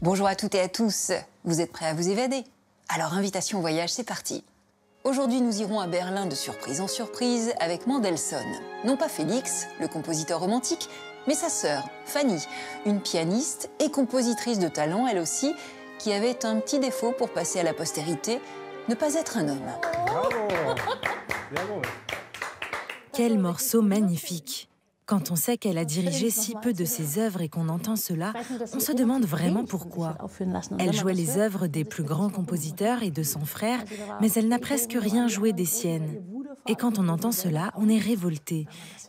Bonjour à toutes et à tous, vous êtes prêts à vous évader? Alors invitation au voyage, c'est parti. Aujourd'hui nous irons à Berlin de surprise en surprise avec Mendelssohn. Non pas Félix, le compositeur romantique, mais sa sœur, Fanny, une pianiste et compositrice de talent elle aussi, qui avait un petit défaut pour passer à la postérité, ne pas être un homme. Bravo. Bravo. Quel morceau magnifique! Quand on sait qu'elle a dirigé si peu de ses œuvres et qu'on entend cela, on se demande vraiment pourquoi. Elle jouait les œuvres des plus grands compositeurs et de son frère, mais elle n'a presque rien joué des siennes. Et quand on entend cela, on est révolté.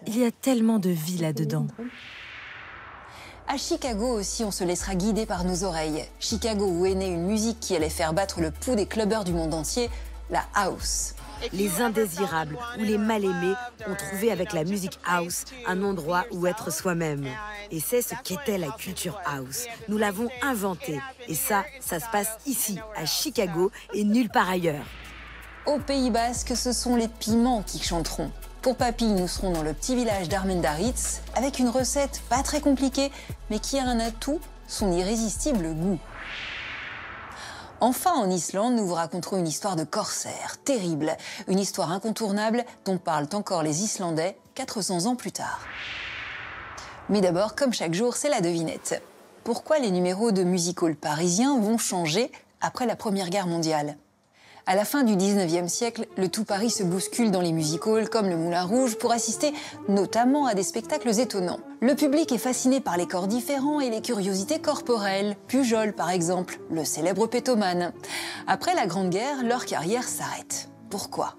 Il y a tellement de vie là-dedans. À Chicago aussi, on se laissera guider par nos oreilles. Chicago où est née une musique qui allait faire battre le pouls des clubbers du monde entier, la house. Les indésirables ou les mal-aimés ont trouvé avec la musique house un endroit où être soi-même. Et c'est ce qu'était la culture house. Nous l'avons inventée. Et ça se passe ici, à Chicago et nulle part ailleurs. Au Pays Basque, ce sont les piments qui chanteront. Pour Papy, nous serons dans le petit village d'Armendaritz avec une recette pas très compliquée, mais qui a un atout, son irrésistible goût. Enfin, en Islande, nous vous raconterons une histoire de corsaire, terrible, une histoire incontournable dont parlent encore les Islandais 400 ans plus tard. Mais d'abord, comme chaque jour, c'est la devinette. Pourquoi les numéros de music hall parisiens vont changer après la Première Guerre mondiale ? À la fin du 19e siècle, le tout Paris se bouscule dans les music halls comme le Moulin Rouge pour assister notamment à des spectacles étonnants. Le public est fasciné par les corps différents et les curiosités corporelles. Pujol, par exemple, le célèbre pétomane. Après la Grande Guerre, leur carrière s'arrête. Pourquoi ?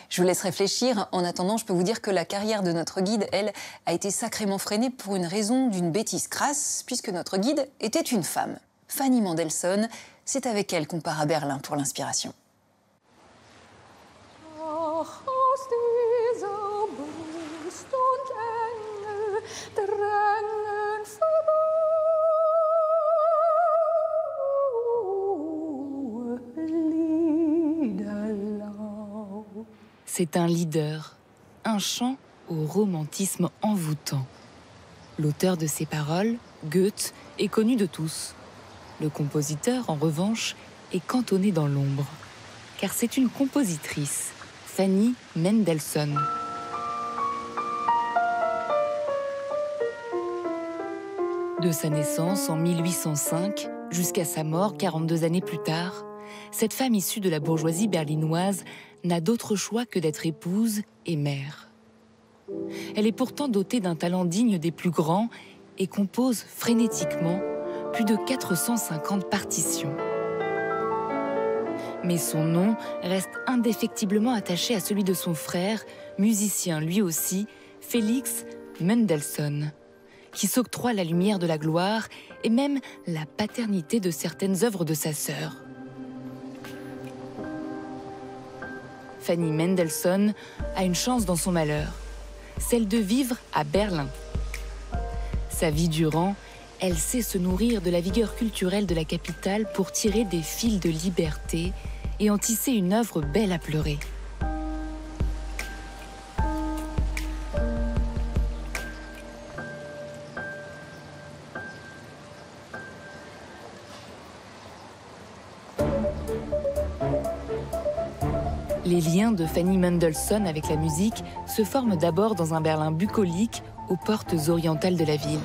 Je vous laisse réfléchir. En attendant, je peux vous dire que la carrière de notre guide, elle, a été sacrément freinée pour une raison d'une bêtise crasse, puisque notre guide était une femme. Fanny Mendelssohn, c'est avec elle qu'on part à Berlin pour l'inspiration. C'est un leader, un chant au romantisme envoûtant. L'auteur de ces paroles, Goethe, est connu de tous. Le compositeur, en revanche, est cantonné dans l'ombre, car c'est une compositrice, Fanny Mendelssohn. De sa naissance en 1805 jusqu'à sa mort 42 années plus tard, cette femme issue de la bourgeoisie berlinoise n'a d'autre choix que d'être épouse et mère. Elle est pourtant dotée d'un talent digne des plus grands et compose frénétiquement plus de 450 partitions. Mais son nom reste indéfectiblement attaché à celui de son frère, musicien lui aussi, Félix Mendelssohn, qui s'octroie la lumière de la gloire et même la paternité de certaines œuvres de sa sœur. Fanny Mendelssohn a une chance dans son malheur, celle de vivre à Berlin. Sa vie durant, elle sait se nourrir de la vigueur culturelle de la capitale pour tirer des fils de liberté et en tisser une œuvre belle à pleurer. Les liens de Fanny Mendelssohn avec la musique se forment d'abord dans un Berlin bucolique aux portes orientales de la ville.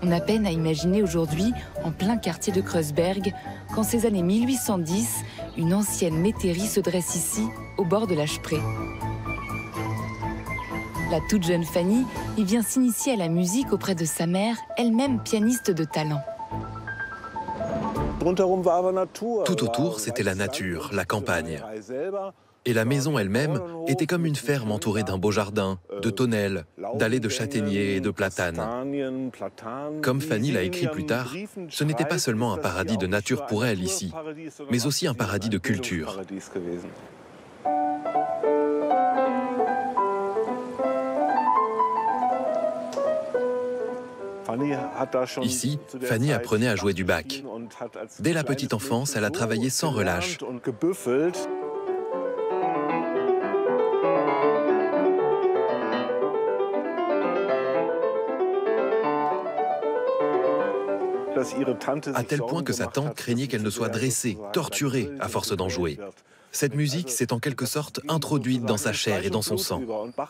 On a peine à imaginer aujourd'hui, en plein quartier de Kreuzberg, qu'en ces années 1810, une ancienne métairie se dresse ici, au bord de la Spree. La toute jeune Fanny y vient s'initier à la musique auprès de sa mère, elle-même pianiste de talent. Tout autour, c'était la nature, la campagne. Et la maison elle-même était comme une ferme entourée d'un beau jardin, de tonnelles, d'allées de châtaigniers et de platanes. Comme Fanny l'a écrit plus tard, ce n'était pas seulement un paradis de nature pour elle ici, mais aussi un paradis de culture. Ici, Fanny apprenait à jouer du bac. Dès la petite enfance, elle a travaillé sans relâche. à tel point que sa tante craignait qu'elle ne soit dressée, torturée à force d'en jouer. Cette musique s'est en quelque sorte introduite dans sa chair et dans son sang.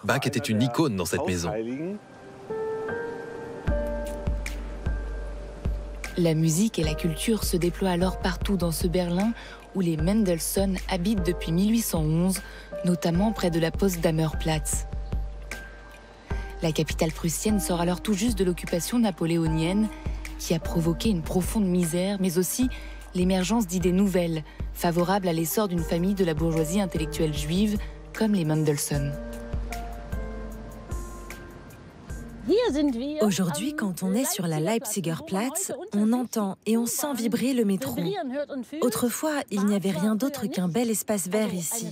Bach était une icône dans cette maison. La musique et la culture se déploient alors partout dans ce Berlin où les Mendelssohn habitent depuis 1811, notamment près de la Potsdamer Platz. La capitale prussienne sort alors tout juste de l'occupation napoléonienne qui a provoqué une profonde misère, mais aussi l'émergence d'idées nouvelles, favorables à l'essor d'une famille de la bourgeoisie intellectuelle juive, comme les Mendelssohn. Aujourd'hui, quand on est sur la Leipziger Platz, on entend et on sent vibrer le métro. Autrefois, il n'y avait rien d'autre qu'un bel espace vert ici.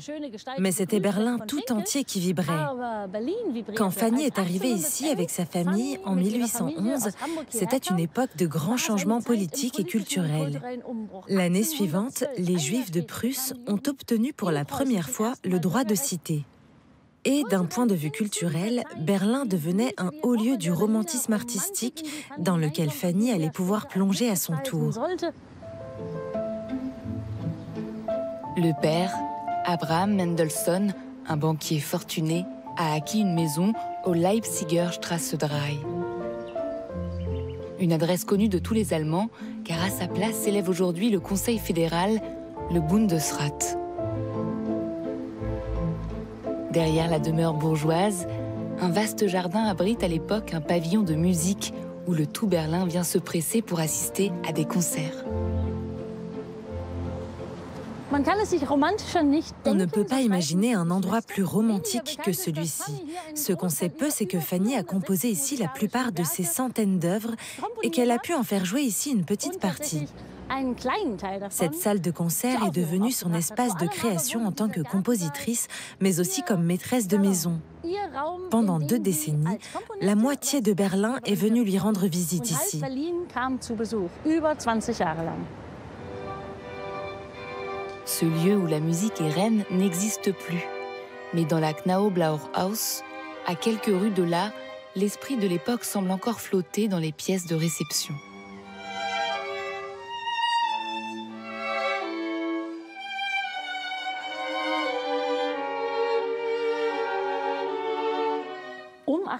Mais c'était Berlin tout entier qui vibrait. Quand Fanny est arrivée ici avec sa famille en 1811, c'était une époque de grands changements politiques et culturels. L'année suivante, les Juifs de Prusse ont obtenu pour la première fois le droit de cité. Et d'un point de vue culturel, Berlin devenait un haut lieu du romantisme artistique dans lequel Fanny allait pouvoir plonger à son tour. Le père, Abraham Mendelssohn, un banquier fortuné, a acquis une maison au Leipziger Straße 3. Une adresse connue de tous les Allemands, car à sa place s'élève aujourd'hui le Conseil fédéral, le Bundesrat. Derrière la demeure bourgeoise, un vaste jardin abrite à l'époque un pavillon de musique où le tout Berlin vient se presser pour assister à des concerts. On ne peut pas imaginer un endroit plus romantique que celui-ci. Ce qu'on sait peu, c'est que Fanny a composé ici la plupart de ses centaines d'œuvres et qu'elle a pu en faire jouer ici une petite partie. Cette salle de concert est devenue son espace de création en tant que compositrice, mais aussi comme maîtresse de maison. Pendant 2 décennies, la moitié de Berlin est venue lui rendre visite ici. Ce lieu où la musique est reine n'existe plus. Mais dans la Knaubauer Haus, à quelques rues de là, l'esprit de l'époque semble encore flotter dans les pièces de réception.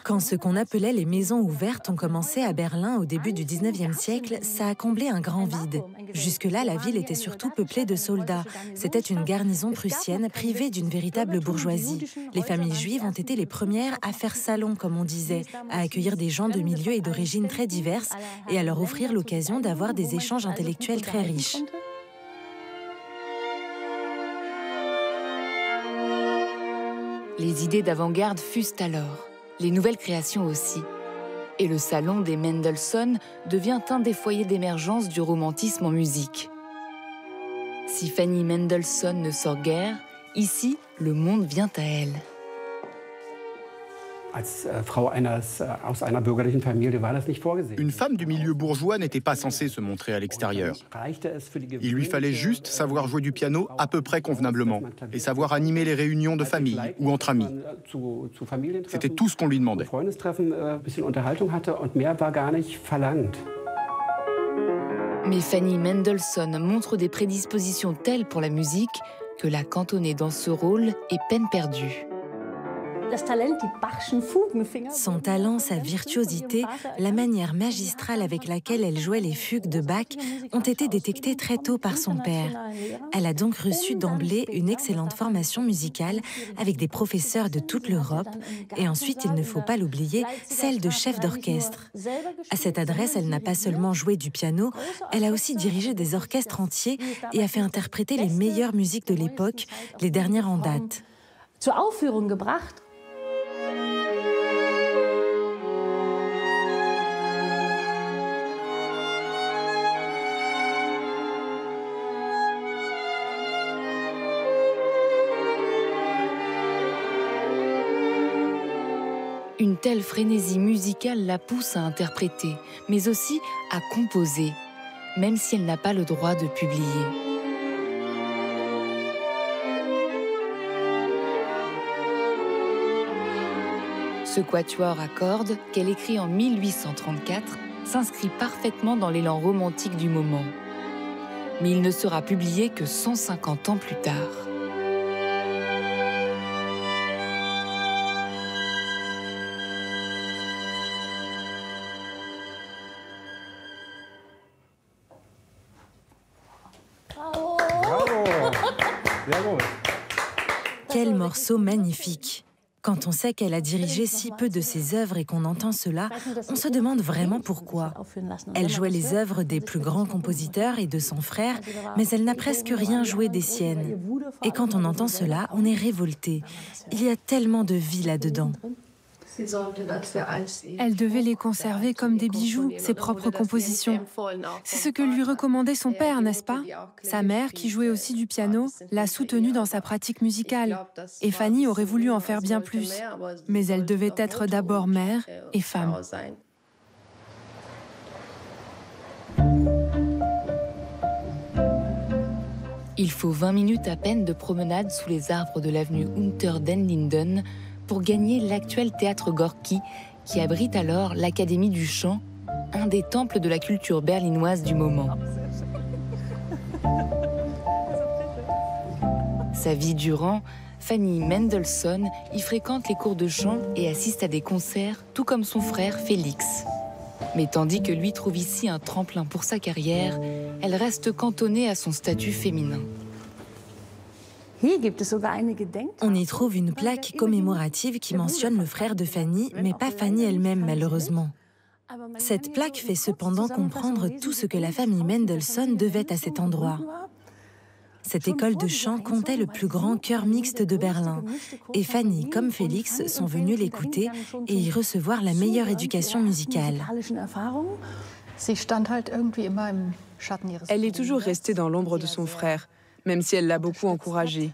Quand ce qu'on appelait les maisons ouvertes ont commencé à Berlin au début du 19e siècle, ça a comblé un grand vide. Jusque-là, la ville était surtout peuplée de soldats. C'était une garnison prussienne privée d'une véritable bourgeoisie. Les familles juives ont été les premières à faire salon, comme on disait, à accueillir des gens de milieux et d'origines très diverses et à leur offrir l'occasion d'avoir des échanges intellectuels très riches. Les idées d'avant-garde fusent alors. Les nouvelles créations aussi. Et le salon des Mendelssohn devient un des foyers d'émergence du romantisme en musique. Si Fanny Mendelssohn ne sort guère, ici, le monde vient à elle. Une femme du milieu bourgeois n'était pas censée se montrer à l'extérieur. Il lui fallait juste savoir jouer du piano à peu près convenablement et savoir animer les réunions de famille ou entre amis. C'était tout ce qu'on lui demandait. Mais Fanny Mendelssohn montre des prédispositions telles pour la musique que la cantonner dans ce rôle est peine perdue. Son talent, sa virtuosité, la manière magistrale avec laquelle elle jouait les fugues de Bach ont été détectés très tôt par son père. Elle a donc reçu d'emblée une excellente formation musicale avec des professeurs de toute l'Europe et ensuite, il ne faut pas l'oublier, celle de chef d'orchestre. À cette adresse, elle n'a pas seulement joué du piano, elle a aussi dirigé des orchestres entiers et a fait interpréter les meilleures musiques de l'époque, les dernières en date. Une telle frénésie musicale la pousse à interpréter, mais aussi à composer, même si elle n'a pas le droit de publier. Ce quatuor à cordes, qu'elle écrit en 1834, s'inscrit parfaitement dans l'élan romantique du moment. Mais il ne sera publié que 150 ans plus tard. Quel morceau magnifique! Quand on sait qu'elle a dirigé si peu de ses œuvres et qu'on entend cela, on se demande vraiment pourquoi. Elle jouait les œuvres des plus grands compositeurs et de son frère, mais elle n'a presque rien joué des siennes. Et quand on entend cela, on est révolté. Il y a tellement de vie là-dedans. Elle devait les conserver comme des bijoux, ses propres compositions. C'est ce que lui recommandait son père, n'est-ce pas? Sa mère, qui jouait aussi du piano, l'a soutenue dans sa pratique musicale. Et Fanny aurait voulu en faire bien plus. Mais elle devait être d'abord mère et femme. Il faut 20 minutes à peine de promenade sous les arbres de l'avenue Unter den Linden pour gagner l'actuel théâtre Gorki, qui abrite alors l'Académie du chant, un des temples de la culture berlinoise du moment. Sa vie durant, Fanny Mendelssohn y fréquente les cours de chant et assiste à des concerts, tout comme son frère Félix. Mais tandis que lui trouve ici un tremplin pour sa carrière, elle reste cantonnée à son statut féminin. On y trouve une plaque commémorative qui mentionne le frère de Fanny, mais pas Fanny elle-même, malheureusement. Cette plaque fait cependant comprendre tout ce que la famille Mendelssohn devait à cet endroit. Cette école de chant comptait le plus grand chœur mixte de Berlin. Et Fanny, comme Félix, sont venus l'écouter et y recevoir la meilleure éducation musicale. Elle est toujours restée dans l'ombre de son frère, même si elle l'a beaucoup encouragé.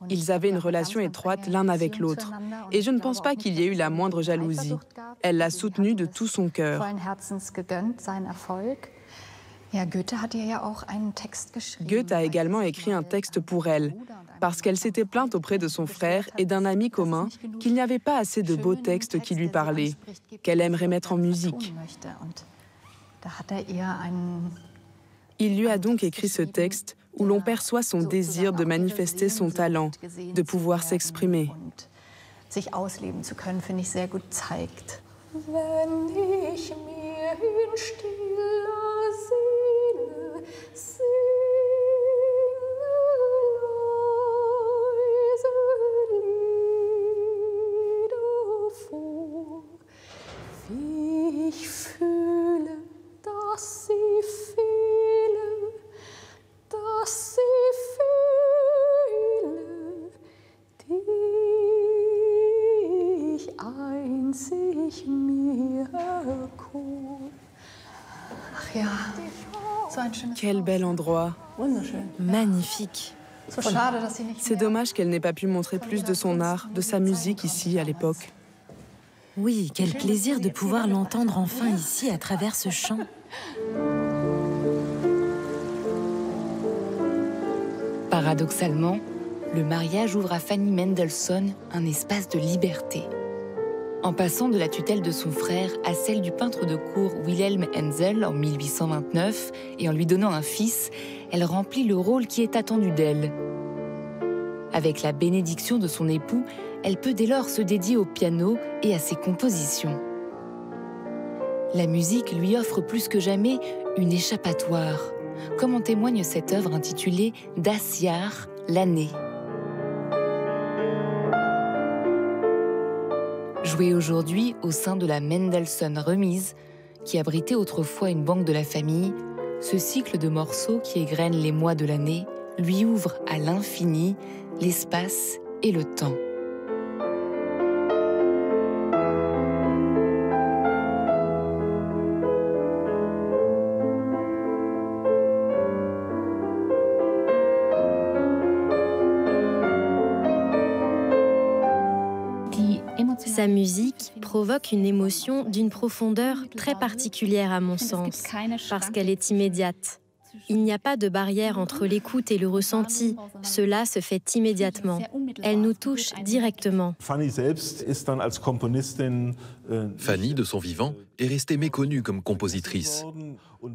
Ils avaient une relation étroite l'un avec l'autre, et je ne pense pas qu'il y ait eu la moindre jalousie. Elle l'a soutenu de tout son cœur. Goethe a également écrit un texte pour elle, parce qu'elle s'était plainte auprès de son frère et d'un ami commun qu'il n'y avait pas assez de beaux textes qui lui parlaient, qu'elle aimerait mettre en musique. Il lui a donc écrit ce texte où l'on perçoit son désir de manifester son talent, de pouvoir s'exprimer. Quel bel endroit. Magnifique. C'est dommage qu'elle n'ait pas pu montrer plus de son art, de sa musique ici à l'époque. Oui, quel plaisir de pouvoir l'entendre enfin ici à travers ce chant. Paradoxalement, le mariage ouvre à Fanny Mendelssohn un espace de liberté. En passant de la tutelle de son frère à celle du peintre de cour Wilhelm Hensel en 1829 et en lui donnant un fils, elle remplit le rôle qui est attendu d'elle. Avec la bénédiction de son époux, elle peut dès lors se dédier au piano et à ses compositions. La musique lui offre plus que jamais une échappatoire, comme en témoigne cette œuvre intitulée « Das Jahr, l'année ». Joué aujourd'hui au sein de la Mendelssohn Remise, qui abritait autrefois une banque de la famille, ce cycle de morceaux qui égrènent les mois de l'année lui ouvre à l'infini l'espace et le temps. Sa musique provoque une émotion d'une profondeur très particulière à mon sens, parce qu'elle est immédiate. Il n'y a pas de barrière entre l'écoute et le ressenti. Cela se fait immédiatement. Elle nous touche directement. Fanny, de son vivant, est restée méconnue comme compositrice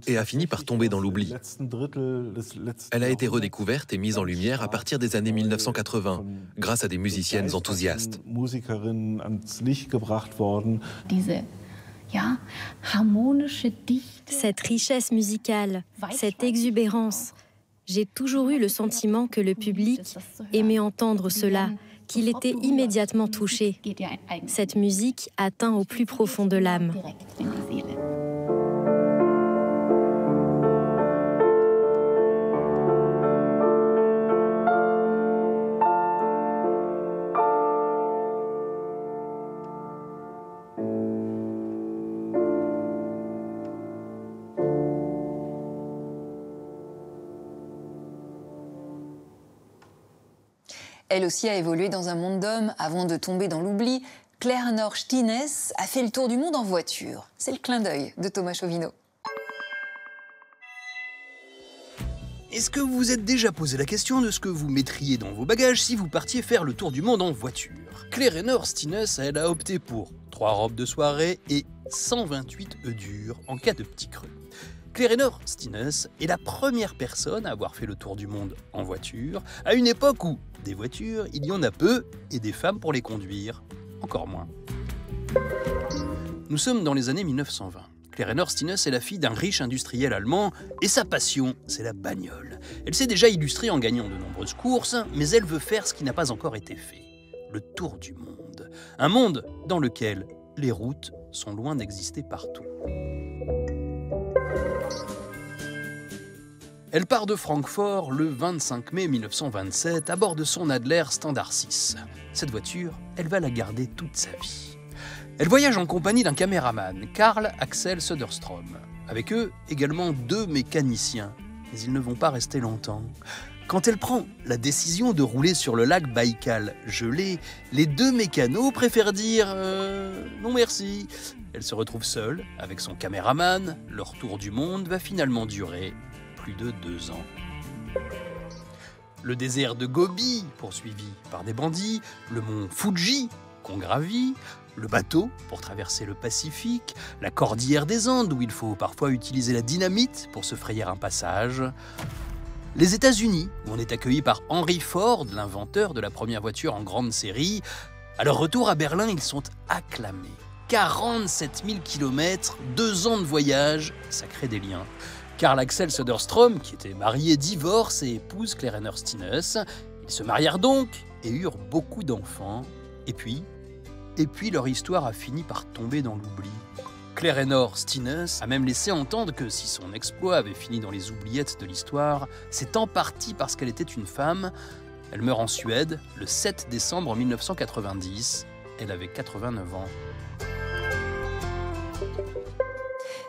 et a fini par tomber dans l'oubli. Elle a été redécouverte et mise en lumière à partir des années 1980, grâce à des musiciennes enthousiastes. Cette richesse musicale, cette exubérance, j'ai toujours eu le sentiment que le public aimait entendre cela, qu'il était immédiatement touché. Cette musique atteint au plus profond de l'âme. Elle aussi a évolué dans un monde d'hommes avant de tomber dans l'oubli. Claire-Nor Stines a fait le tour du monde en voiture. C'est le clin d'œil de Thomas Chauvineau. Est-ce que vous vous êtes déjà posé la question de ce que vous mettriez dans vos bagages si vous partiez faire le tour du monde en voiture? Claire-Nor Stines, elle a opté pour 3 robes de soirée et 128 œufs durs en cas de petit creux. Claire-Nor Stines est la première personne à avoir fait le tour du monde en voiture, à une époque où des voitures, il y en a peu, et des femmes pour les conduire, encore moins. Nous sommes dans les années 1920. Claire-Nor Stines est la fille d'un riche industriel allemand, et sa passion, c'est la bagnole. Elle s'est déjà illustrée en gagnant de nombreuses courses, mais elle veut faire ce qui n'a pas encore été fait, le tour du monde. Un monde dans lequel les routes sont loin d'exister partout. Elle part de Francfort le 25 mai 1927 à bord de son Adler Standard 6. Cette voiture, elle va la garder toute sa vie. Elle voyage en compagnie d'un caméraman, Karl Axel Söderström. Avec eux, également 2 mécaniciens, mais ils ne vont pas rester longtemps. Quand elle prend la décision de rouler sur le lac Baïkal gelé, les 2 mécanos préfèrent dire non merci. Elle se retrouve seule avec son caméraman. Leur tour du monde va finalement durer plus de 2 ans. Le désert de Gobi, poursuivi par des bandits, le mont Fuji, qu'on gravit, le bateau pour traverser le Pacifique, la cordillère des Andes où il faut parfois utiliser la dynamite pour se frayer un passage, les États-Unis où on est accueilli par Henry Ford, l'inventeur de la première voiture en grande série. À leur retour à Berlin, ils sont acclamés. 47 000 km, 2 ans de voyage, ça crée des liens. Karl Axel Söderström, qui était marié, divorce et épouse Claire-Nor Stines. Ils se marièrent donc et eurent beaucoup d'enfants. Et puis leur histoire a fini par tomber dans l'oubli. Claire-Nor Stines a même laissé entendre que si son exploit avait fini dans les oubliettes de l'histoire, c'est en partie parce qu'elle était une femme. Elle meurt en Suède le 7 décembre 1990. Elle avait 89 ans.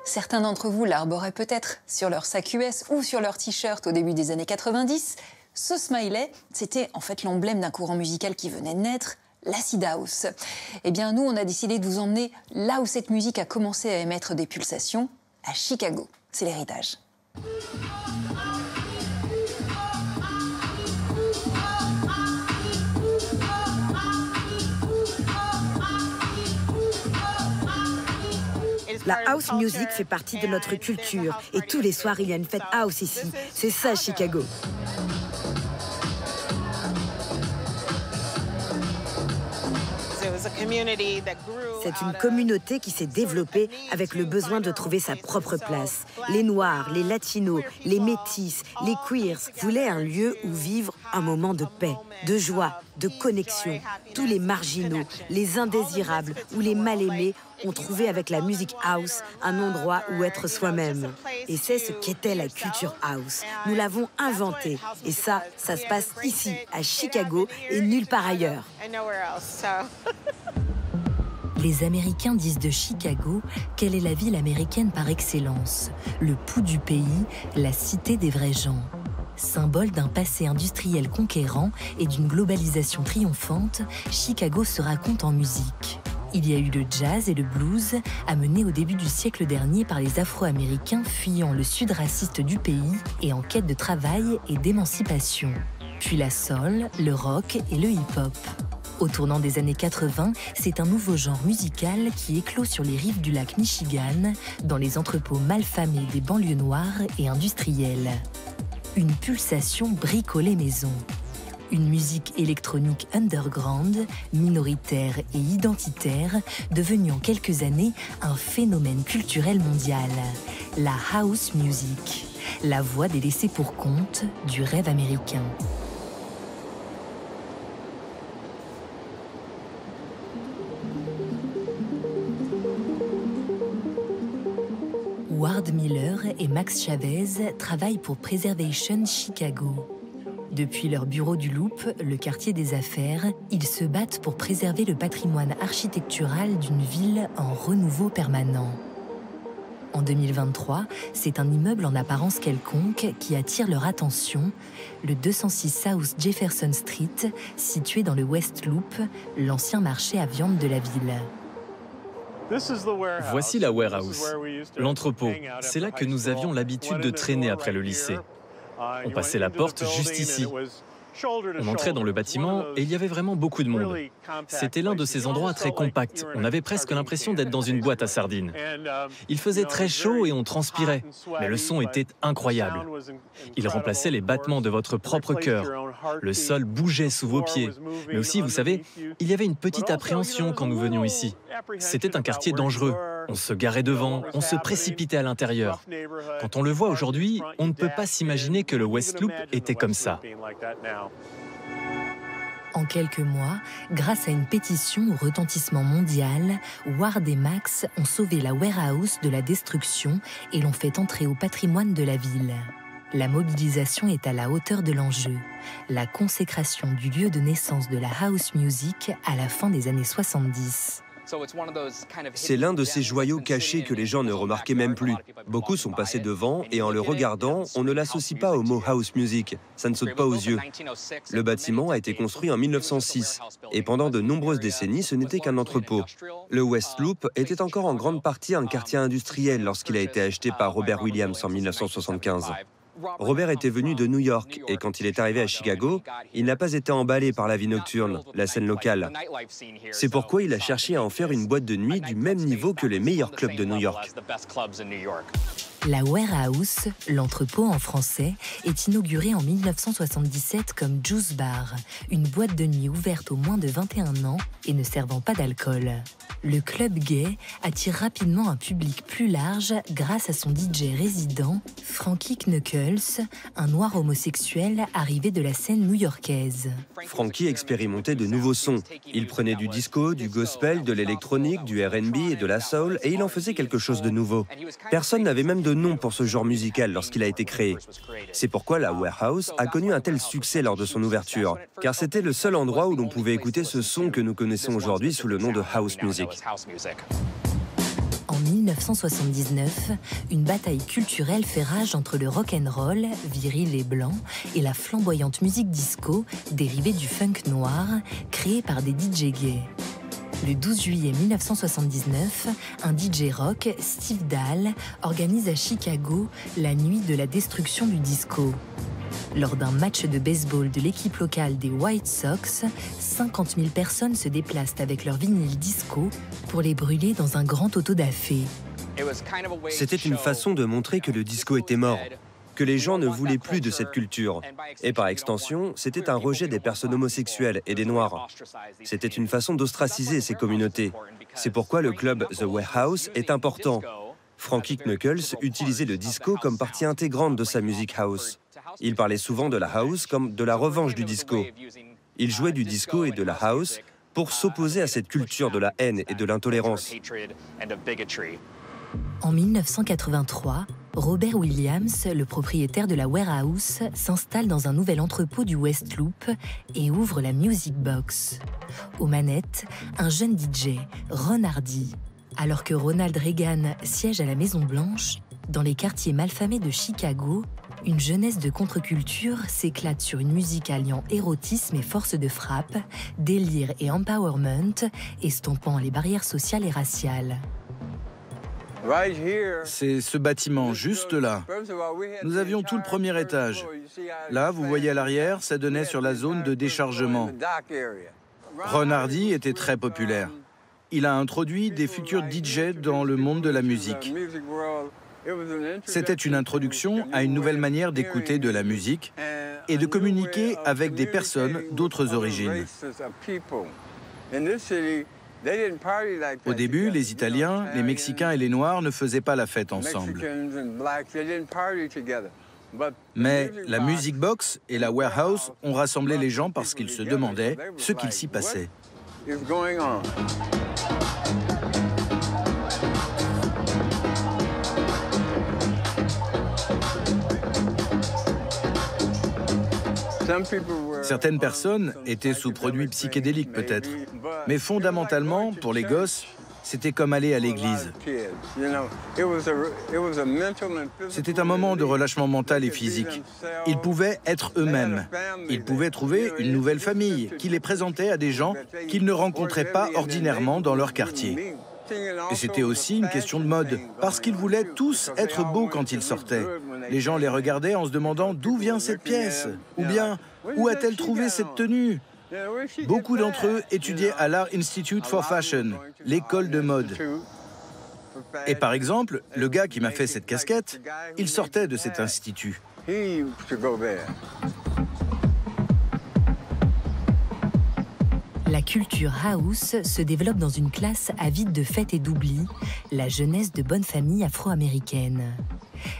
Certains d'entre vous l'arbораient peut-être sur leur sac US ou sur leur t-shirt au début des années 90. Ce smiley, c'était en fait l'emblème d'un courant musical qui venait de naître, l'acid house. Eh bien, nous, on a décidé de vous emmener là où cette musique a commencé à émettre des pulsations, à Chicago. C'est l'héritage. La house music fait partie de notre culture et tous les soirs, il y a une fête house ici. C'est ça, Chicago. C'est une communauté qui s'est développée avec le besoin de trouver sa propre place. Les Noirs, les Latinos, les Métis, les Queers voulaient un lieu où vivre un moment de paix, de joie, de connexion. Tous les marginaux, les indésirables ou les mal-aimés ont trouvé avec la musique house un endroit où être soi-même. Et c'est ce qu'était la culture house. Nous l'avons inventée. Et ça se passe ici, à Chicago et nulle part ailleurs. Les Américains disent de Chicago qu'elle est la ville américaine par excellence, le pouls du pays, la cité des vrais gens. Symbole d'un passé industriel conquérant et d'une globalisation triomphante, Chicago se raconte en musique. Il y a eu le jazz et le blues, amenés au début du siècle dernier par les Afro-Américains fuyant le sud raciste du pays et en quête de travail et d'émancipation. Puis la soul, le rock et le hip-hop. Au tournant des années 80, c'est un nouveau genre musical qui éclot sur les rives du lac Michigan, dans les entrepôts malfamés des banlieues noires et industrielles. Une pulsation bricole maison. Une musique électronique underground, minoritaire et identitaire, devenue en quelques années un phénomène culturel mondial. La house music, la voix des laissés pour compte du rêve américain. Ward Miller et Max Chavez travaillent pour Preservation Chicago. Depuis leur bureau du Loop, le quartier des affaires, ils se battent pour préserver le patrimoine architectural d'une ville en renouveau permanent. En 2023, c'est un immeuble en apparence quelconque qui attire leur attention, le 206 South Jefferson Street, situé dans le West Loop, l'ancien marché à viande de la ville. Voici la warehouse, l'entrepôt. C'est là que nous avions l'habitude de traîner après le lycée. On passait la porte juste ici. On entrait dans le bâtiment et il y avait vraiment beaucoup de monde. C'était l'un de ces endroits très compacts. On avait presque l'impression d'être dans une boîte à sardines. Il faisait très chaud et on transpirait, mais le son était incroyable. Il remplaçait les battements de votre propre cœur. Le sol bougeait sous vos pieds. Mais aussi, vous savez, il y avait une petite appréhension quand nous venions ici. C'était un quartier dangereux. On se garait devant, on se précipitait à l'intérieur. Quand on le voit aujourd'hui, on ne peut pas s'imaginer que le West Loop était comme ça. En quelques mois, grâce à une pétition au retentissement mondial, Ward et Max ont sauvé la warehouse de la destruction et l'ont fait entrer au patrimoine de la ville. La mobilisation est à la hauteur de l'enjeu. La consécration du lieu de naissance de la house music à la fin des années 70. C'est l'un de ces joyaux cachés que les gens ne remarquaient même plus. Beaucoup sont passés devant et en le regardant, on ne l'associe pas au mot house music. Ça ne saute pas aux yeux. Le bâtiment a été construit en 1906 et pendant de nombreuses décennies, ce n'était qu'un entrepôt. Le West Loop était encore en grande partie un quartier industriel lorsqu'il a été acheté par Robert Williams en 1975. Robert était venu de New York et quand il est arrivé à Chicago, il n'a pas été emballé par la vie nocturne, la scène locale. C'est pourquoi il a cherché à en faire une boîte de nuit du même niveau que les meilleurs clubs de New York. La warehouse, l'entrepôt en français, est inaugurée en 1977 comme Juice Bar, une boîte de nuit ouverte aux moins de 21 ans et ne servant pas d'alcool. Le club gay attire rapidement un public plus large grâce à son DJ résident, Frankie Knuckles, un noir homosexuel arrivé de la scène new-yorkaise. Frankie expérimentait de nouveaux sons. Il prenait du disco, du gospel, de l'électronique, du R&B et de la soul et il en faisait quelque chose de nouveau. Personne n'avait même de nom pour ce genre musical lorsqu'il a été créé. C'est pourquoi la warehouse a connu un tel succès lors de son ouverture, car c'était le seul endroit où l'on pouvait écouter ce son que nous connaissons aujourd'hui sous le nom de house music. En 1979, une bataille culturelle fait rage entre le rock'n'roll, viril et blanc, et la flamboyante musique disco, dérivée du funk noir, créée par des DJ gays. Le 12 juillet 1979, un DJ rock, Steve Dahl, organise à Chicago la nuit de la destruction du disco. Lors d'un match de baseball de l'équipe locale des White Sox, 50 000 personnes se déplacent avec leurs vinyles disco pour les brûler dans un grand auto-da-fé. C'était une façon de montrer que le disco était mort, que les gens ne voulaient plus de cette culture. Et par extension, c'était un rejet des personnes homosexuelles et des Noirs. C'était une façon d'ostraciser ces communautés. C'est pourquoi le club The Warehouse est important. Frankie Knuckles utilisait le disco comme partie intégrante de sa musique house. Il parlait souvent de la house comme de la revanche du disco. Il jouait du disco et de la house pour s'opposer à cette culture de la haine et de l'intolérance. En 1983, Robert Williams, le propriétaire de la warehouse, s'installe dans un nouvel entrepôt du West Loop et ouvre la Music Box. Aux manettes, un jeune DJ, Ron Hardy. Alors que Ronald Reagan siège à la Maison-Blanche, dans les quartiers malfamés de Chicago, Une jeunesse de contre-culture s'éclate sur une musique alliant érotisme et force de frappe, délire et empowerment, estompant les barrières sociales et raciales. C'est ce bâtiment, juste là. Nous avions tout le premier étage. Là, vous voyez à l'arrière, ça donnait sur la zone de déchargement. Ron Hardy était très populaire. Il a introduit des futurs DJ dans le monde de la musique. C'était une introduction à une nouvelle manière d'écouter de la musique et de communiquer avec des personnes d'autres origines. Au début, les Italiens, les Mexicains et les Noirs ne faisaient pas la fête ensemble. Mais la music box et la warehouse ont rassemblé les gens parce qu'ils se demandaient ce qu'il s'y passait. Certaines personnes étaient sous produits psychédéliques peut-être, mais fondamentalement, pour les gosses, c'était comme aller à l'église. C'était un moment de relâchement mental et physique. Ils pouvaient être eux-mêmes. Ils pouvaient trouver une nouvelle famille qui les présentait à des gens qu'ils ne rencontraient pas ordinairement dans leur quartier. Et c'était aussi une question de mode, parce qu'ils voulaient tous être beaux quand ils sortaient. Les gens les regardaient en se demandant d'où vient cette pièce, ou bien où a-t-elle trouvé cette tenue. Beaucoup d'entre eux étudiaient à l'Art Institute for Fashion, l'école de mode. Et par exemple, le gars qui m'a fait cette casquette, il sortait de cet institut. La culture house se développe dans une classe avide de fêtes et d'oubli, la jeunesse de bonnes familles afro-américaines.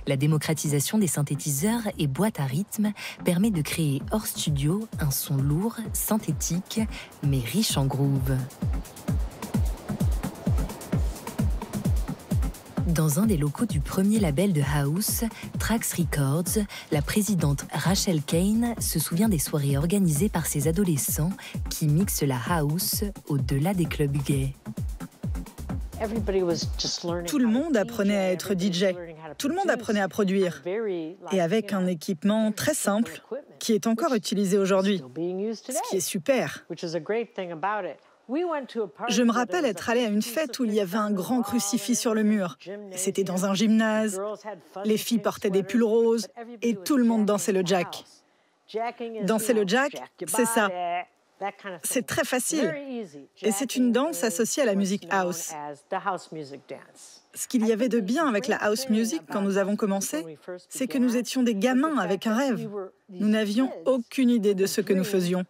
La démocratisation des synthétiseurs et boîtes à rythme permet de créer hors studio un son lourd, synthétique, mais riche en groove. Dans un des locaux du premier label de house, Trax Records, la présidente Rachel Kane se souvient des soirées organisées par ces adolescents qui mixent la house au-delà des clubs gays. Tout le monde apprenait à être DJ. Tout le monde apprenait à produire. Et avec un équipement très simple, qui est encore utilisé aujourd'hui, ce qui est super. Je me rappelle être allée à une fête où il y avait un grand crucifix sur le mur. C'était dans un gymnase. Les filles portaient des pulls roses et tout le monde dansait le jack. Danser le jack, c'est ça. C'est très facile. Et c'est une danse associée à la musique house. Ce qu'il y avait de bien avec la house music quand nous avons commencé, c'est que nous étions des gamins avec un rêve. Nous n'avions aucune idée de ce que nous faisions.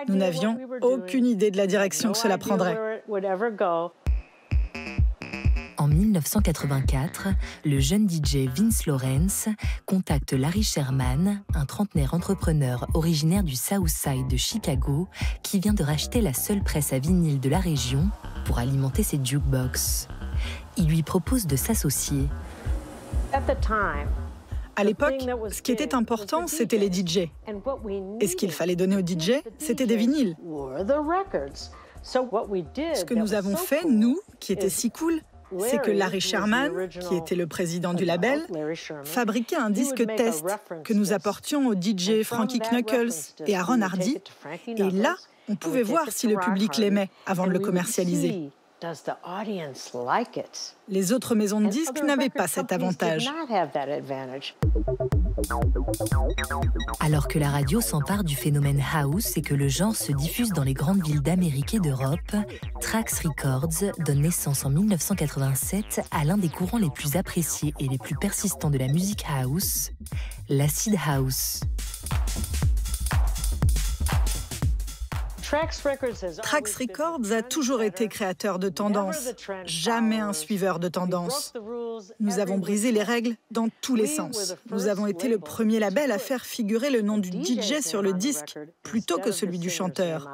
Nous n'avions aucune idée de la direction que cela prendrait. En 1984, le jeune DJ Vince Lawrence contacte Larry Sherman, un trentenaire entrepreneur originaire du South Side de Chicago, qui vient de racheter la seule presse à vinyle de la région pour alimenter ses jukebox. Il lui propose de s'associer. À l'époque, ce qui était important, c'était les DJ. Et ce qu'il fallait donner aux DJ, c'était des vinyles. Ce que nous avons fait, nous, qui était si cool, c'est que Larry Sherman, qui était le président du label, fabriquait un disque test que nous apportions au DJ Frankie Knuckles et à Ron Hardy. Et là, on pouvait voir si le public l'aimait avant de le commercialiser. Les autres maisons de disques n'avaient pas cet avantage. Alors que la radio s'empare du phénomène house et que le genre se diffuse dans les grandes villes d'Amérique et d'Europe, Trax Records donne naissance en 1987 à l'un des courants les plus appréciés et les plus persistants de la musique house, l'acid house. Trax Records a toujours été créateur de tendances, jamais un suiveur de tendances. Nous avons brisé les règles dans tous les sens. Nous avons été le premier label à faire figurer le nom du DJ sur le disque plutôt que celui du chanteur.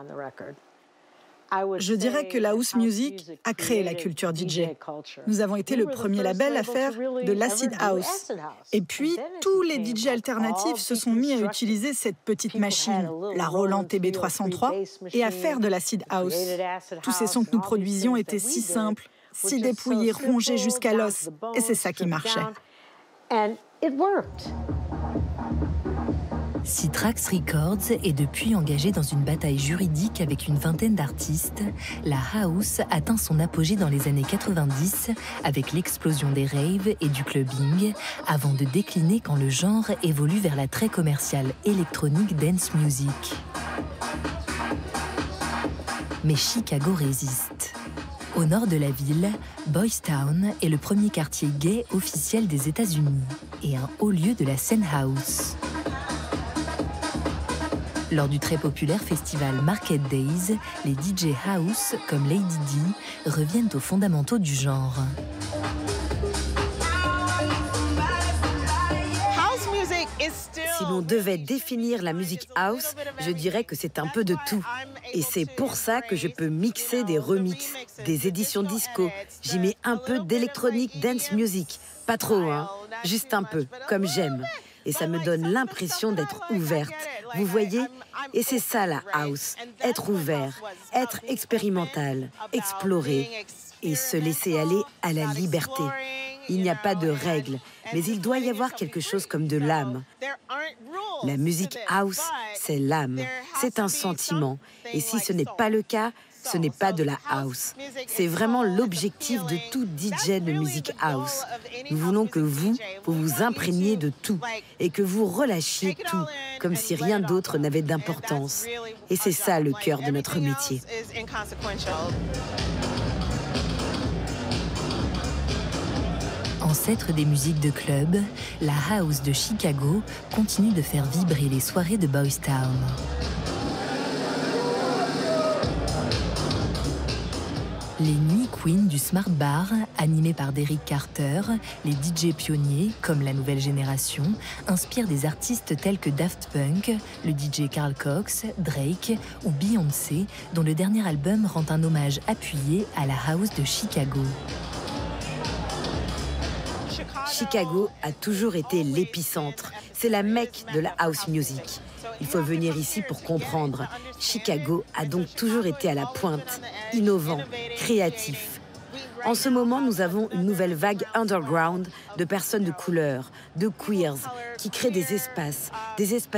Je dirais que la house music a créé la culture DJ. Nous avons été le premier label à faire de l'acid house. Et puis, tous les DJ alternatifs se sont mis à utiliser cette petite machine, la Roland TB303, et à faire de l'acid house. Tous ces sons que nous produisions étaient si simples, si dépouillés, rongés jusqu'à l'os. Et c'est ça qui marchait. Citrax Records est depuis engagée dans une bataille juridique avec une vingtaine d'artistes. La house atteint son apogée dans les années 90 avec l'explosion des raves et du clubbing, avant de décliner quand le genre évolue vers la très commerciale électronique dance music. Mais Chicago résiste. Au nord de la ville, Boys Town est le premier quartier gay officiel des États-Unis et un haut lieu de la scène house. Lors du très populaire festival Market Days, les DJ house, comme Lady D, reviennent aux fondamentaux du genre. Si l'on devait définir la musique house, je dirais que c'est un peu de tout. Et c'est pour ça que je peux mixer des remixes, des éditions disco. J'y mets un peu d'électronique dance music. Pas trop, hein. Juste un peu, comme j'aime. Et ça me donne l'impression d'être ouverte. Vous voyez? Et c'est ça la house. Être ouvert, être expérimental, explorer et se laisser aller à la liberté. Il n'y a pas de règles, mais il doit y avoir quelque chose comme de l'âme. La musique house, c'est l'âme, c'est un sentiment. Et si ce n'est pas le cas, ce n'est pas de la house. C'est vraiment l'objectif de tout DJ de musique house. Nous voulons que vous vous imprégniez de tout et que vous relâchiez tout, comme si rien d'autre n'avait d'importance. Et c'est ça le cœur de notre métier. Ancêtre des musiques de club, la house de Chicago continue de faire vibrer les soirées de Boys Town. Les nuits queen du Smart Bar, animées par Derrick Carter, les DJ pionniers, comme la nouvelle génération, inspirent des artistes tels que Daft Punk, le DJ Carl Cox, Drake ou Beyoncé, dont le dernier album rend un hommage appuyé à la house de Chicago. Chicago a toujours été l'épicentre. C'est la Mecque de la house music. Il faut venir ici pour comprendre. Chicago a donc toujours été à la pointe, innovant, créatif. En ce moment, nous avons une nouvelle vague underground de personnes de couleur, de queers, qui créent des espaces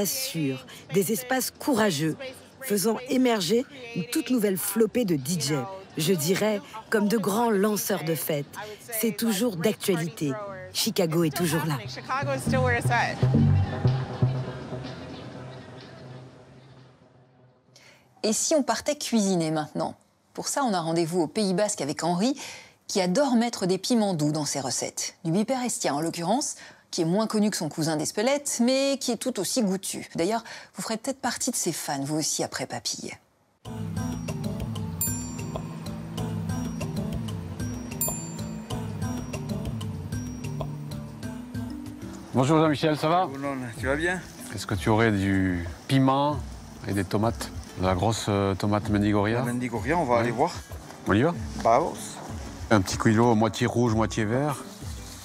sûrs, des espaces courageux, faisant émerger une toute nouvelle flopée de DJ. Je dirais comme de grands lanceurs de fêtes. C'est toujours d'actualité. Chicago est toujours là. Et si on partait cuisiner maintenant? Pour ça, on a rendez-vous au Pays Basque avec Henri, qui adore mettre des piments doux dans ses recettes. Du biperestia en l'occurrence, qui est moins connu que son cousin d'Espelette, mais qui est tout aussi goûtu. D'ailleurs, vous ferez peut-être partie de ses fans, vous aussi, après Papille. Bonjour Jean-Michel, ça va? Bonjour, tu vas bien? Est-ce que tu aurais du piment et des tomates? De la grosse tomate Mendigoria? La Mendigoria, on va aller voir. On y va? Bah, un petit kilo moitié rouge, moitié vert.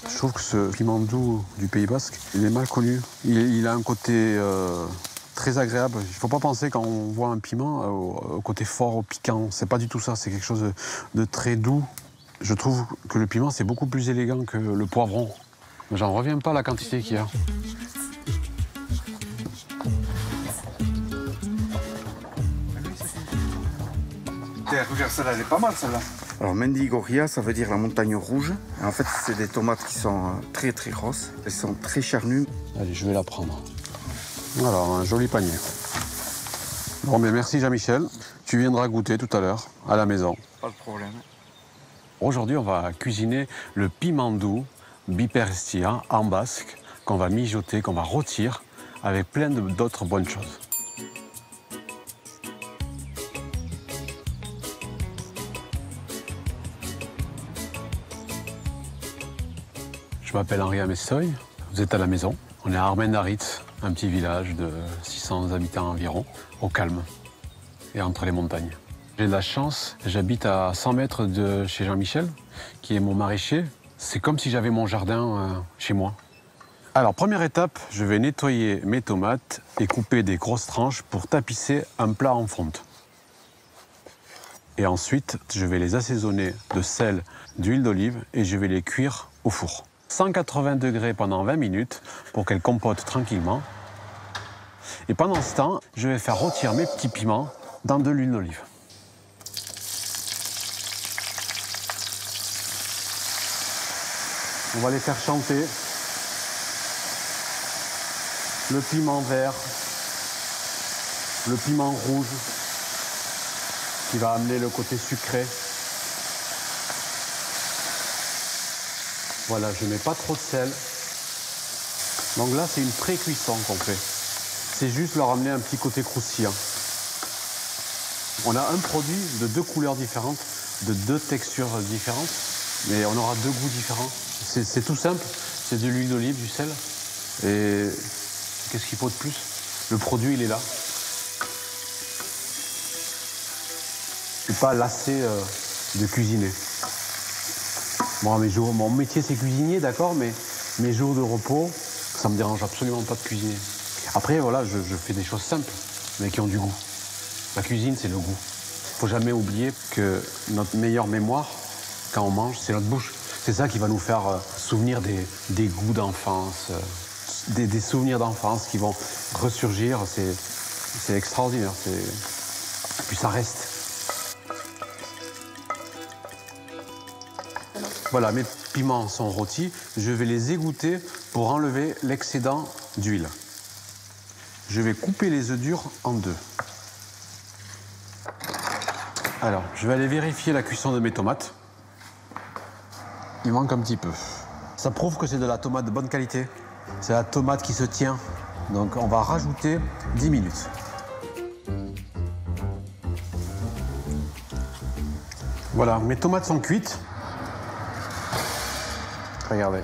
Je trouve que ce piment doux du Pays Basque, il est mal connu. Il a un côté très agréable. Il ne faut pas penser quand on voit un piment au côté fort, au piquant. C'est pas du tout ça, c'est quelque chose de très doux. Je trouve que le piment, c'est beaucoup plus élégant que le poivron. J'en reviens pas à la quantité qu'il y a. Regarde, celle-là, elle est pas mal, celle-là. Alors, Mendigoria, ça veut dire la montagne rouge. En fait, c'est des tomates qui sont très, très grosses. Elles sont très charnues. Allez, je vais la prendre. Voilà, un joli panier. Bon, mais merci Jean-Michel. Tu viendras goûter tout à l'heure, à la maison. Pas de problème. Aujourd'hui, on va cuisiner le piment doux biperestia en basque, qu'on va mijoter, qu'on va rôtir, avec plein d'autres bonnes choses. Je m'appelle Henri Amessoy, vous êtes à la maison. On est à Armendaritz, un petit village de 600 habitants environ, au calme et entre les montagnes. J'ai de la chance, j'habite à 100 mètres de chez Jean-Michel, qui est mon maraîcher. C'est comme si j'avais mon jardin chez moi. Alors, première étape, je vais nettoyer mes tomates et couper des grosses tranches pour tapisser un plat en fonte. Et ensuite, je vais les assaisonner de sel, d'huile d'olive et je vais les cuire au four. 180 degrés pendant 20 minutes pour qu'elles compotent tranquillement. Et pendant ce temps, je vais faire rôtir mes petits piments dans de l'huile d'olive. On va les faire chanter. Le piment vert, le piment rouge, qui va amener le côté sucré. Voilà, je ne mets pas trop de sel. Donc là, c'est une pré-cuisson qu'on fait. C'est juste leur amener un petit côté croustillant. On a un produit de 2 couleurs différentes, de 2 textures différentes, mais on aura 2 goûts différents. C'est tout simple, c'est de l'huile d'olive, du sel. Et qu'est-ce qu'il faut de plus? Le produit, il est là. Je ne suis pas lassé de cuisiner. Bon, mon métier, c'est cuisinier, d'accord, mais mes jours de repos, ça me dérange absolument pas de cuisiner. Après, voilà, je fais des choses simples, mais qui ont du goût. La cuisine, c'est le goût. Il ne faut jamais oublier que notre meilleure mémoire, quand on mange, c'est notre bouche. C'est ça qui va nous faire souvenir des goûts d'enfance, des souvenirs d'enfance qui vont ressurgir. C'est extraordinaire. Puis ça reste. Voilà, mes piments sont rôtis. Je vais les égoutter pour enlever l'excédent d'huile. Je vais couper les œufs durs en 2. Alors, je vais aller vérifier la cuisson de mes tomates. Il manque un petit peu. Ça prouve que c'est de la tomate de bonne qualité. C'est la tomate qui se tient. Donc, on va rajouter 10 minutes. Voilà, mes tomates sont cuites. Regardez.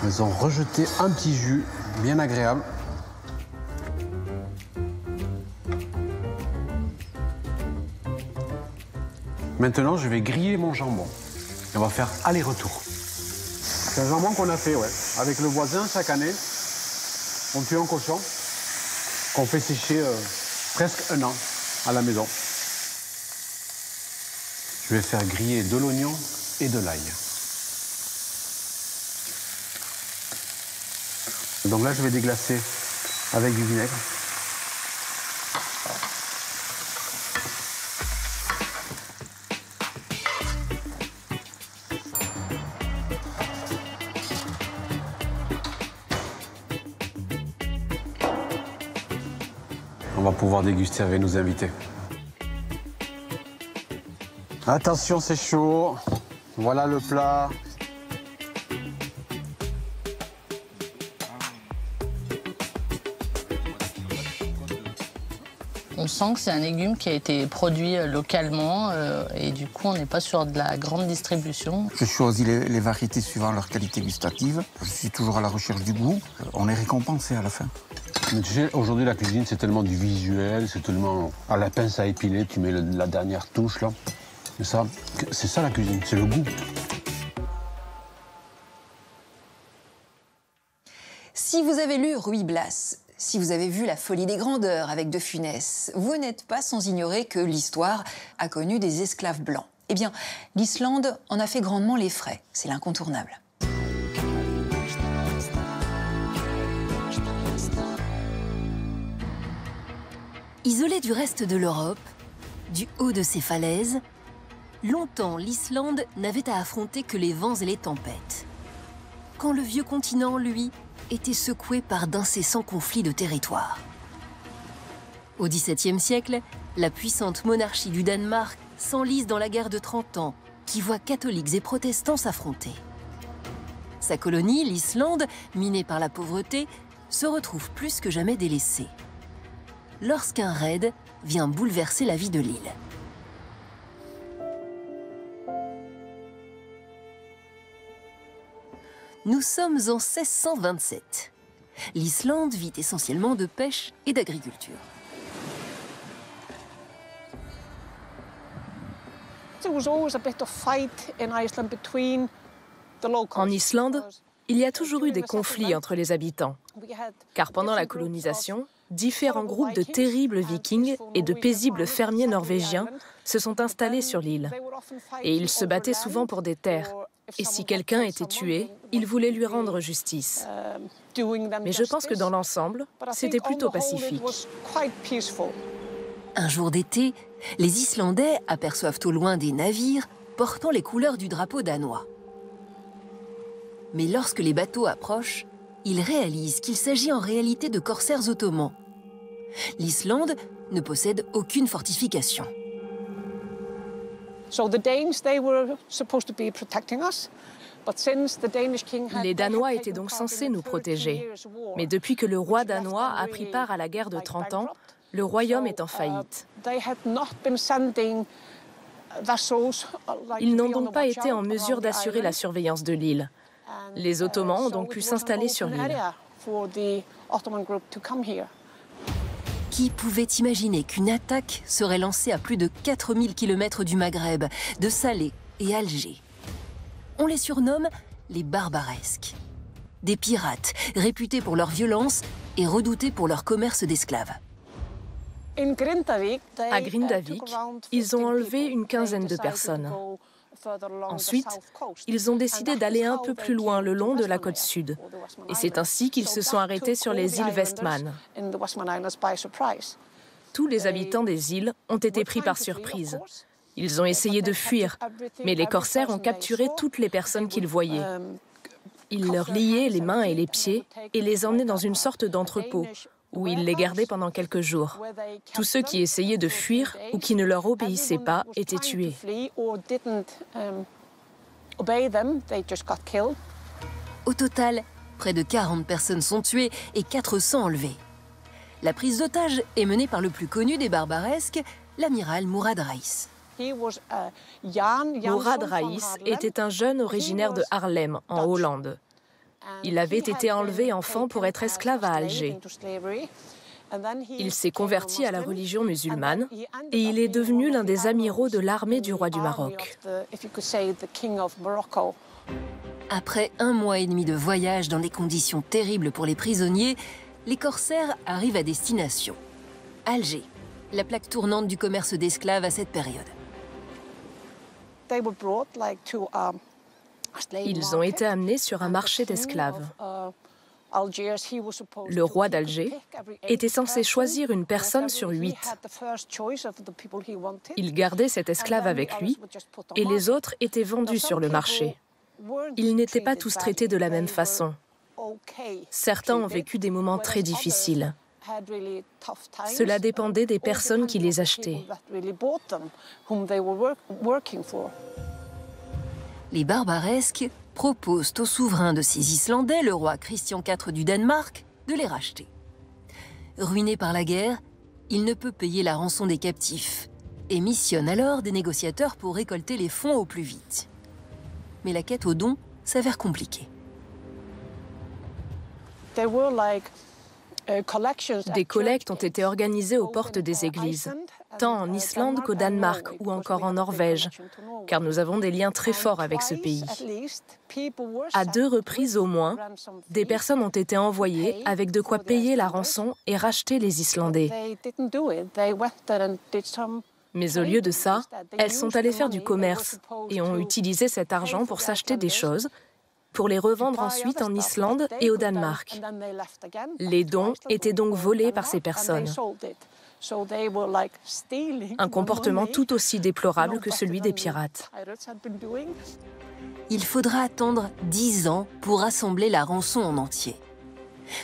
Elles ont rejeté un petit jus bien agréable. Maintenant, je vais griller mon jambon. Et on va faire aller-retour. C'est un jambon qu'on a fait, ouais. Avec le voisin, chaque année, on tue un cochon qu'on fait sécher presque 1 an à la maison. Je vais faire griller de l'oignon et de l'ail. Donc là, je vais déglacer avec du vinaigre. On va pouvoir déguster avec nos invités. Attention, c'est chaud. Voilà le plat. On sent que c'est un légume qui a été produit localement et du coup on n'est pas sur de la grande distribution. Je choisis les variétés suivant leur qualité gustative. Je suis toujours à la recherche du goût. On est récompensé à la fin. Mais tu sais, aujourd'hui la cuisine c'est tellement du visuel, c'est tellement à la pince à épiler, tu mets la dernière touche là. C'est ça la cuisine, c'est le goût. Si vous avez lu Ruy Blas, si vous avez vu La folie des grandeurs avec De Funès, vous n'êtes pas sans ignorer que l'histoire a connu des esclaves blancs. Eh bien, l'Islande en a fait grandement les frais, c'est l'incontournable. Isolée du reste de l'Europe, du haut de ses falaises, longtemps l'Islande n'avait à affronter que les vents et les tempêtes. Quand le vieux continent, lui, était secoué par d'incessants conflits de territoire. Au XVIIe siècle, la puissante monarchie du Danemark s'enlise dans la guerre de 30 ans, qui voit catholiques et protestants s'affronter. Sa colonie, l'Islande, minée par la pauvreté, se retrouve plus que jamais délaissée. Lorsqu'un raid vient bouleverser la vie de l'île. Nous sommes en 1627. L'Islande vit essentiellement de pêche et d'agriculture. En Islande, il y a toujours eu des conflits entre les habitants, car pendant la colonisation, différents groupes de terribles vikings et de paisibles fermiers norvégiens se sont installés sur l'île. Et ils se battaient souvent pour des terres, Et si quelqu'un était tué, il voulait lui rendre justice. Mais je pense que dans l'ensemble, c'était plutôt pacifique. Un jour d'été, les Islandais aperçoivent au loin des navires portant les couleurs du drapeau danois. Mais lorsque les bateaux approchent, ils réalisent qu'il s'agit en réalité de corsaires ottomans. L'Islande ne possède aucune fortification. Les Danois étaient donc censés nous protéger. Mais depuis que le roi danois a pris part à la guerre de 30 ans, le royaume est en faillite. Ils n'ont donc pas été en mesure d'assurer la surveillance de l'île. Les Ottomans ont donc pu s'installer sur l'île. Qui pouvait imaginer qu'une attaque serait lancée à plus de 4000 km du Maghreb, de Salé et Alger? On les surnomme les barbaresques. Des pirates réputés pour leur violence et redoutés pour leur commerce d'esclaves. À Grindavik, ils ont enlevé une quinzaine de personnes. Ensuite, ils ont décidé d'aller un peu plus loin le long de la côte sud. Et c'est ainsi qu'ils se sont arrêtés sur les îles Westman. Tous les habitants des îles ont été pris par surprise. Ils ont essayé de fuir, mais les corsaires ont capturé toutes les personnes qu'ils voyaient. Ils leur liaient les mains et les pieds et les emmenaient dans une sorte d'entrepôt, où ils les gardaient pendant quelques jours. Tous ceux qui essayaient de fuir ou qui ne leur obéissaient pas étaient tués. Au total, près de 40 personnes sont tuées et 400 enlevées. La prise d'otage est menée par le plus connu des barbaresques, l'amiral Mourad Raïs. Mourad Raïs était un jeune originaire de Haarlem, en Hollande. Il avait été enlevé enfant pour être esclave à Alger. Il s'est converti à la religion musulmane et il est devenu l'un des amiraux de l'armée du roi du Maroc. Après 1 mois et demi de voyage dans des conditions terribles pour les prisonniers, les corsaires arrivent à destination. Alger, la plaque tournante du commerce d'esclaves à cette période. Ils ont été amenés sur un marché d'esclaves. Le roi d'Alger était censé choisir une personne sur 8. Il gardait cet esclave avec lui et les autres étaient vendus sur le marché. Ils n'étaient pas tous traités de la même façon. Certains ont vécu des moments très difficiles. Cela dépendait des personnes qui les achetaient. Les barbaresques proposent au souverain de ces Islandais, le roi Christian IV du Danemark, de les racheter. Ruiné par la guerre, il ne peut payer la rançon des captifs et missionne alors des négociateurs pour récolter les fonds au plus vite. Mais la quête aux dons s'avère compliquée. Des collectes ont été organisées aux portes des églises, tant en Islande qu'au Danemark ou encore en Norvège, car nous avons des liens très forts avec ce pays. À 2 reprises au moins, des personnes ont été envoyées avec de quoi payer la rançon et racheter les Islandais. Mais au lieu de ça, elles sont allées faire du commerce et ont utilisé cet argent pour s'acheter des choses, pour les revendre ensuite en Islande et au Danemark. Les dons étaient donc volés par ces personnes. Un comportement tout aussi déplorable que celui des pirates. Il faudra attendre 10 ans pour rassembler la rançon en entier.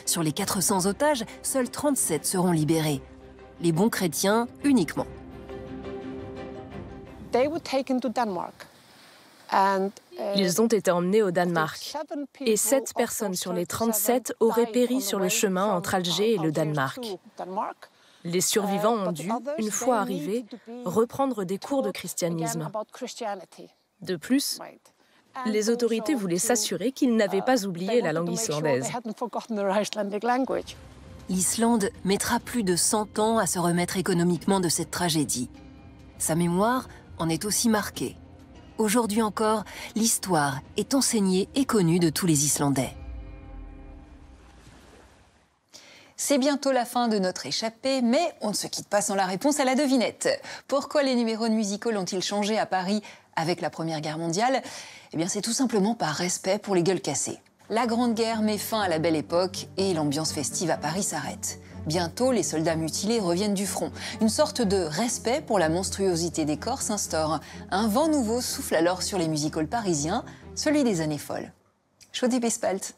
Sur les 400 otages, seuls 37 seront libérés. Les bons chrétiens uniquement. Ils ont été emmenés au Danemark. Et 7 personnes sur les 37 auraient péri sur le chemin entre Alger et le Danemark. Les survivants ont dû, une fois arrivés, reprendre des cours de christianisme. De plus, les autorités voulaient s'assurer qu'ils n'avaient pas oublié la langue islandaise. L'Islande mettra plus de 100 ans à se remettre économiquement de cette tragédie. Sa mémoire en est aussi marquée. Aujourd'hui encore, l'histoire est enseignée et connue de tous les Islandais. C'est bientôt la fin de notre échappée, mais on ne se quitte pas sans la réponse à la devinette. Pourquoi les numéros de music-hall ont-ils changé à Paris avec la Première Guerre mondiale? Eh bien, c'est tout simplement par respect pour les gueules cassées. La Grande Guerre met fin à la belle époque et l'ambiance festive à Paris s'arrête. Bientôt, les soldats mutilés reviennent du front. Une sorte de respect pour la monstruosité des corps s'instaure. Un vent nouveau souffle alors sur les music-halls parisiens, celui des années folles. Chaude et Pespalt.